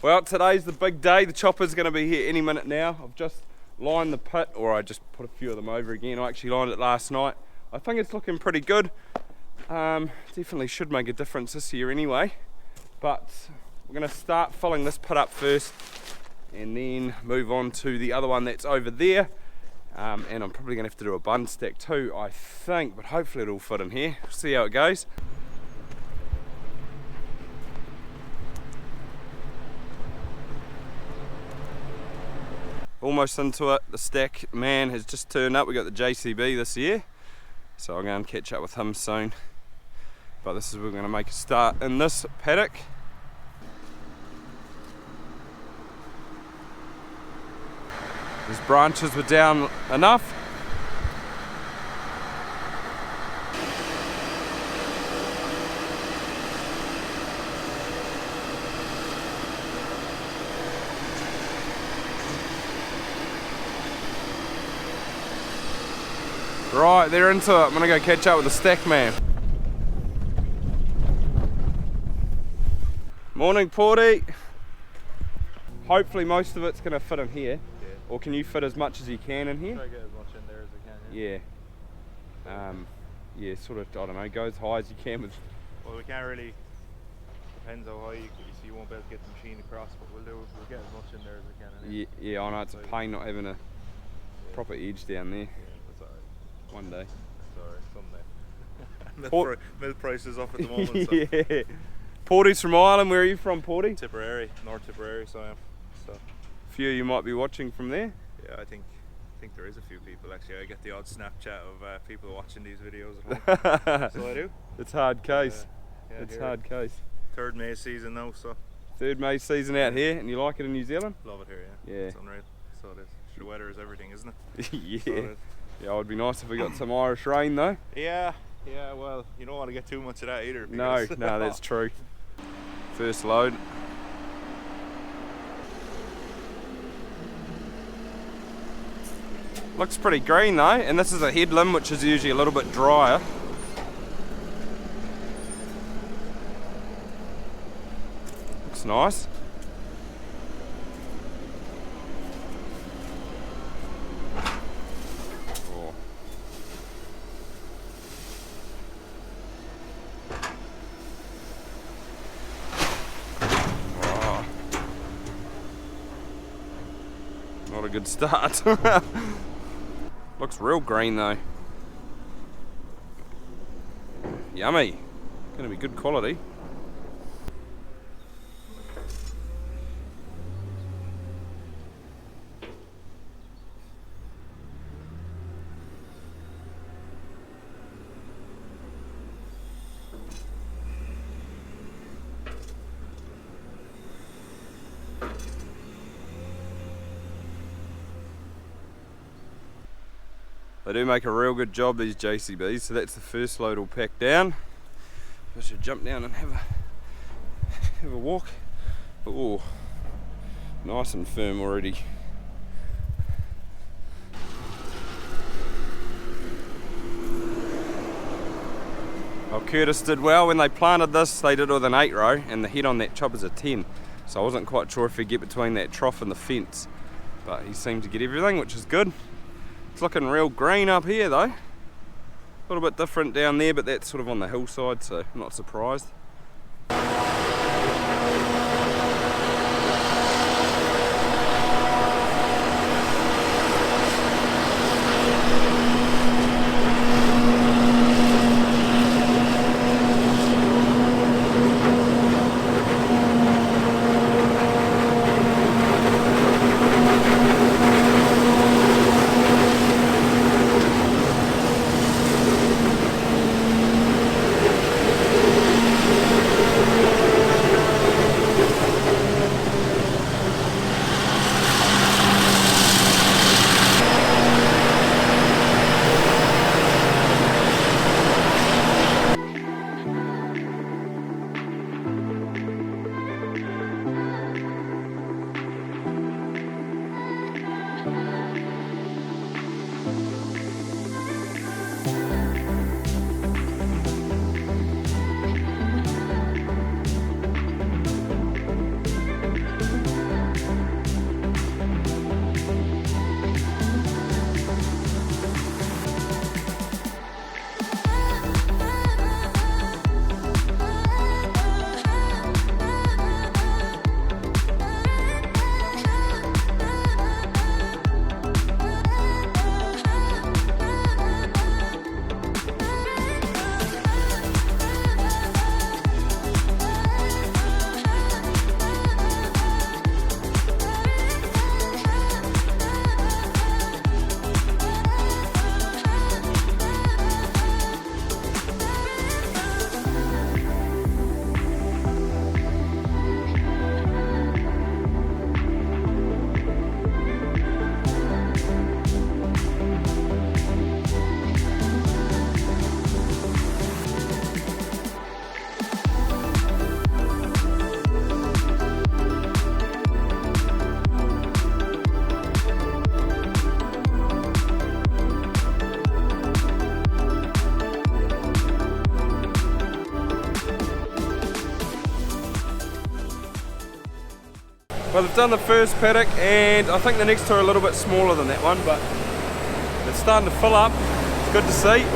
Well, today's the big day. The chopper's going to be here any minute now. I've just lined the pit, or I just put a few of them over again. I actually lined it last night. I think it's looking pretty good. Definitely should make a difference this year anyway. But we're going to start filling this pit up first and then move on to the other one that's over there. And I'm probably going to have to do a bun stack too, I think, but hopefully it'll fit in here. See how it goes. Almost into it. The stack man has just turned up. We got the JCB this year, so I'm going to catch up with him soon. But this is, we're going to make a start in this paddock. These branches were down enough. Right, they're into it. I'm gonna go catch up with the stack man. Morning, Porty. Hopefully most of it's gonna fit in here. Yeah. Or can you fit as much as you can in here? Try to get as much in there as I can. Yeah. Yeah, sort of, I don't know, go as high as you can with... Well, we can't really, depends how high you won't be able to get the machine across, but we'll get as much in there as we can. Yeah, yeah, I know, it's a pain not having a proper edge down there. Yeah, that's alright. One day. That's alright, someday. Milk prices up at the moment. So. Yeah. Porty's from Ireland. Where are you from, Porty? Tipperary, North Tipperary, so I am. So. A few of you might be watching from there. Yeah, I think there is a few people actually. I get the odd Snapchat of people watching these videos at home. So I do. It's hard case. Yeah, it's hard case. Third Maize season now, so. Third Maize season out here, and you like it in New Zealand? Love it here, yeah. Yeah. It's unreal. So it is. The weather is everything, isn't it? Yeah. So it is. Yeah, it would be nice if we got some Irish rain though. Yeah, well, you don't want to get too much of that either. No, that's true. First load. Looks pretty green though, and this is a headland which is usually a little bit drier. Looks nice. Not a good start. Looks real green though. Yummy. Gonna be good quality. They do make a real good job, these JCBs, so that's the first load all packed down. I should jump down and have a walk. Oh, nice and firm already. Well, Curtis did well when they planted this. They did with an 8 row, and the head on that chopper's a 10. So I wasn't quite sure if he'd get between that trough and the fence, but he seemed to get everything, which is good. It's looking real green up here though. A little bit different down there, but that's sort of on the hillside, so I'm not surprised. Well, they've done the first paddock, and I think the next two are a little bit smaller than that one, but it's starting to fill up. It's good to see.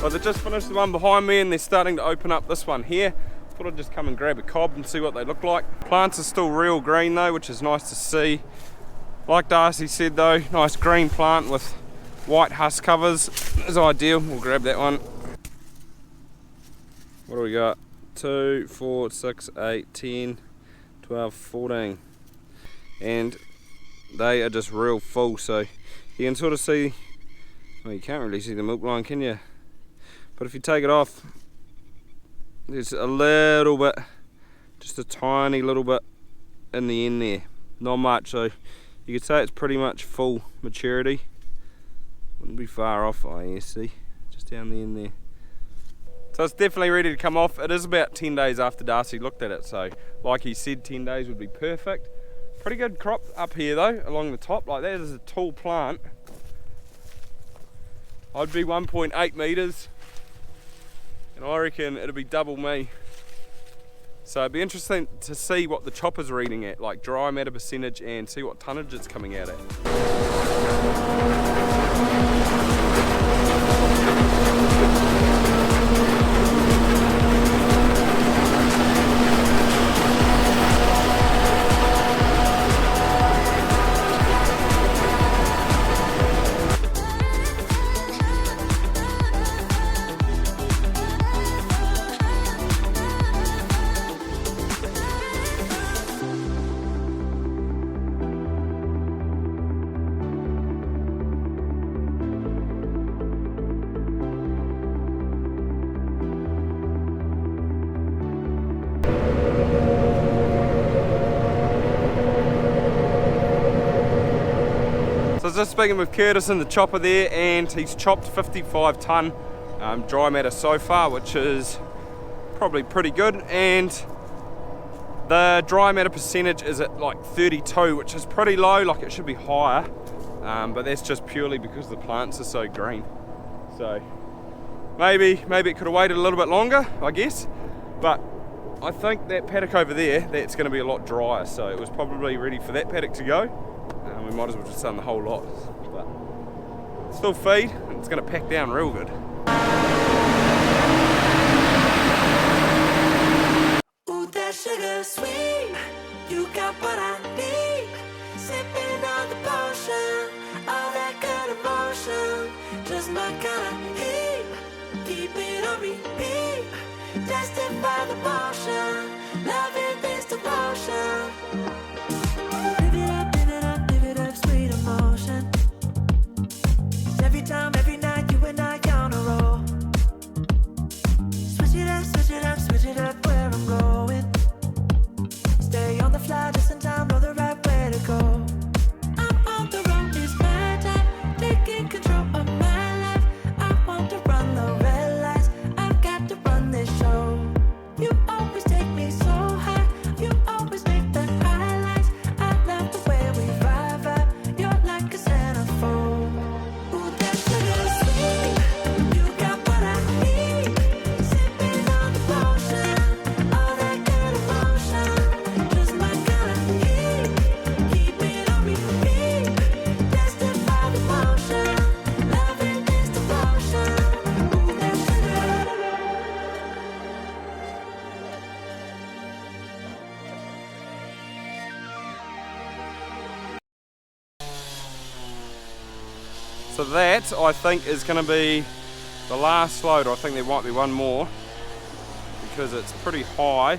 Well, they just finished the one behind me and they're starting to open up this one here. Thought I'd just come and grab a cob and see what they look like. Plants are still real green though, which is nice to see. Like Darcy said though, nice green plant with white husk covers is ideal. We'll grab that one. What do we got? 2, 4, 6, 8, 10, 12, 14. And they are just real full, so you can sort of see, well, you can't really see the milk line, can you? But if you take it off, there's a little bit, just a tiny little bit in the end there. Not much, so you could say it's pretty much full maturity. Wouldn't be far off, I see, just down the end there. So it's definitely ready to come off. It is about 10 days after Darcy looked at it, so like he said, 10 days would be perfect. Pretty good crop up here though, along the top. Like that is a tall plant. I'd be 1.8 metres. And I reckon it'll be double me. So it'd be interesting to see what the chopper's reading at, like dry matter percentage, and see what tonnage it's coming out at. So I was just speaking with Curtis in the chopper there, and he's chopped 55 tonne dry matter so far, which is probably pretty good, and the dry matter percentage is at like 32, which is pretty low. Like it should be higher, but that's just purely because the plants are so green. So maybe it could have waited a little bit longer, I guess, but I think that paddock over there, that's going to be a lot drier, so it was probably ready for that paddock to go. We might as well just done the whole lot, but still feed, and it's going to pack down real good. Ooh, that sugar sweet, you got what I need. Sipping on the potion, all that good emotion, just my kind of heat. Keep it on repeat, tested by the motion, loving this devotion. Every night, you and I on a roll. Switch it up where I'm going. Stay on the fly just in time, know the right way to go. I'm on the road, it's my time, taking control of my life. I want to run the red lights, I've got to run this show. You always take me so high, you always make the high. So that, I think, is going to be the last load. I think there might be one more because it's pretty high.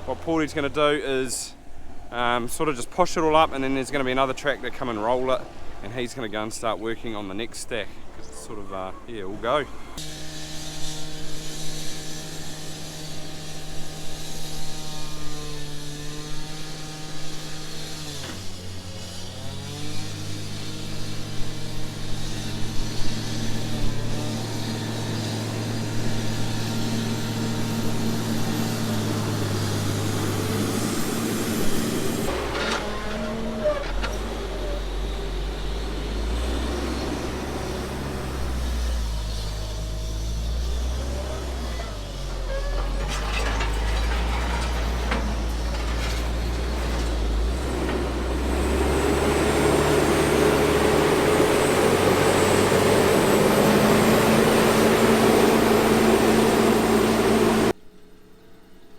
What Paulie's going to do is sort of just push it all up, and then there's going to be another tractor come and roll it, and he's going to go and start working on the next stack because it's sort of, yeah, all go.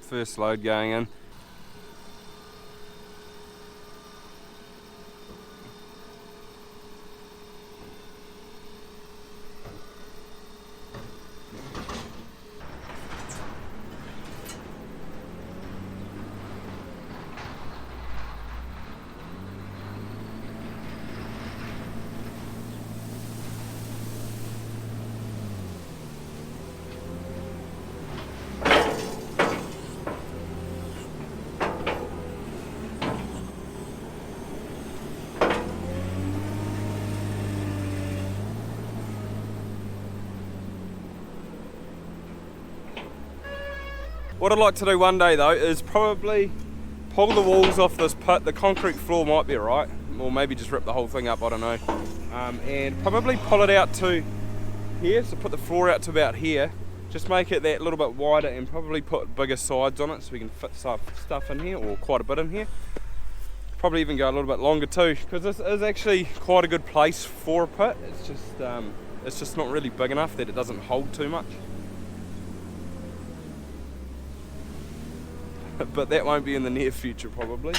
First load going in. What I'd like to do one day though is probably pull the walls off this pit. The concrete floor might be alright, or maybe just rip the whole thing up, I don't know. And probably pull it out to here, so put the floor out to about here. Just make it that little bit wider and probably put bigger sides on it so we can fit stuff in here, or quite a bit in here. Probably even go a little bit longer too, because this is actually quite a good place for a pit. It's just not really big enough that it doesn't hold too much. But that won't be in the near future probably.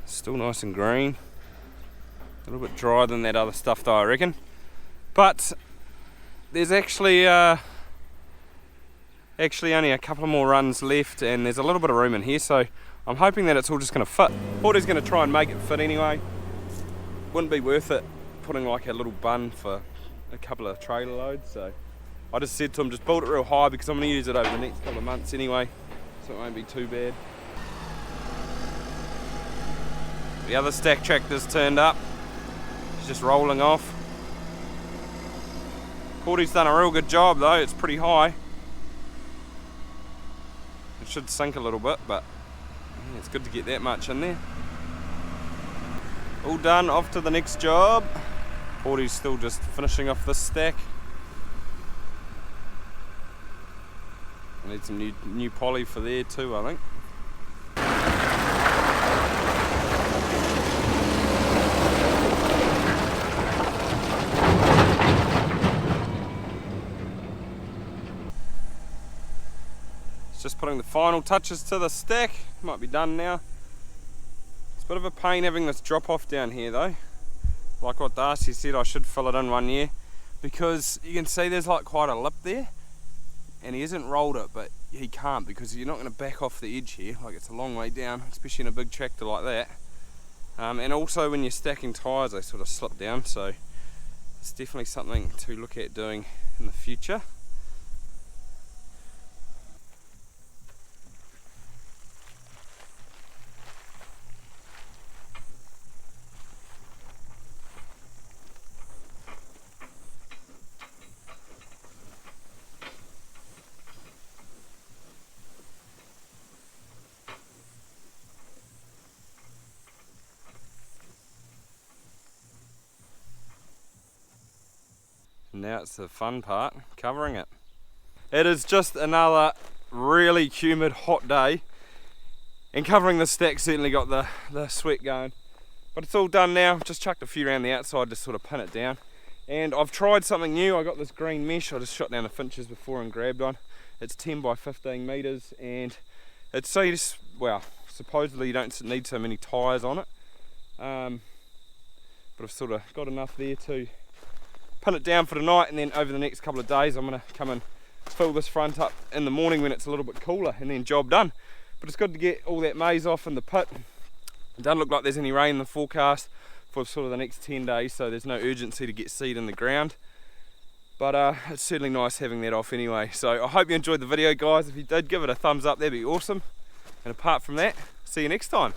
Still nice and green. A little bit drier than that other stuff though, I reckon. But there's actually Actually only a couple more runs left, and there's a little bit of room in here, so I'm hoping that it's all just going to fit. Porty's going to try and make it fit anyway. Wouldn't be worth it putting like a little bun for a couple of trailer loads, so I just said to him, just build it real high because I'm going to use it over the next couple of months anyway, so it won't be too bad. The other stack tractor's turned up. It's just rolling off. Porty's done a real good job though, it's pretty high. It should sink a little bit, but yeah, it's good to get that much in there. All done, off to the next job. Porty's still just finishing off this stack. I need some new poly for there too, I think. Just putting the final touches to the stack. Might be done now. It's a bit of a pain having this drop off down here though. Like what Darcy said, I should fill it in one year, because you can see there's like quite a lip there, and he hasn't rolled it, but he can't because you're not going to back off the edge here. Like, it's a long way down, especially in a big tractor like that. And also when you're stacking tyres, they sort of slip down, so it's definitely something to look at doing in the future. Now it's the fun part, covering it. It is just another really humid, hot day, and covering the stack certainly got the sweat going. But it's all done now. Just chucked a few around the outside to sort of pin it down. And I've tried something new. I got this green mesh. I just shot down the finches before and grabbed one. It's 10 by 15 meters, and it's so you just, well, supposedly you don't need so many tyres on it. But I've sort of got enough there to pin it down for tonight, and then over the next couple of days I'm going to come and fill this front up in the morning when it's a little bit cooler, and then job done. But it's good to get all that maize off in the pit. It doesn't look like there's any rain in the forecast for sort of the next 10 days, so there's no urgency to get seed in the ground. But it's certainly nice having that off anyway. So I hope you enjoyed the video, guys. If you did, give it a thumbs up, that'd be awesome. And apart from that, see you next time.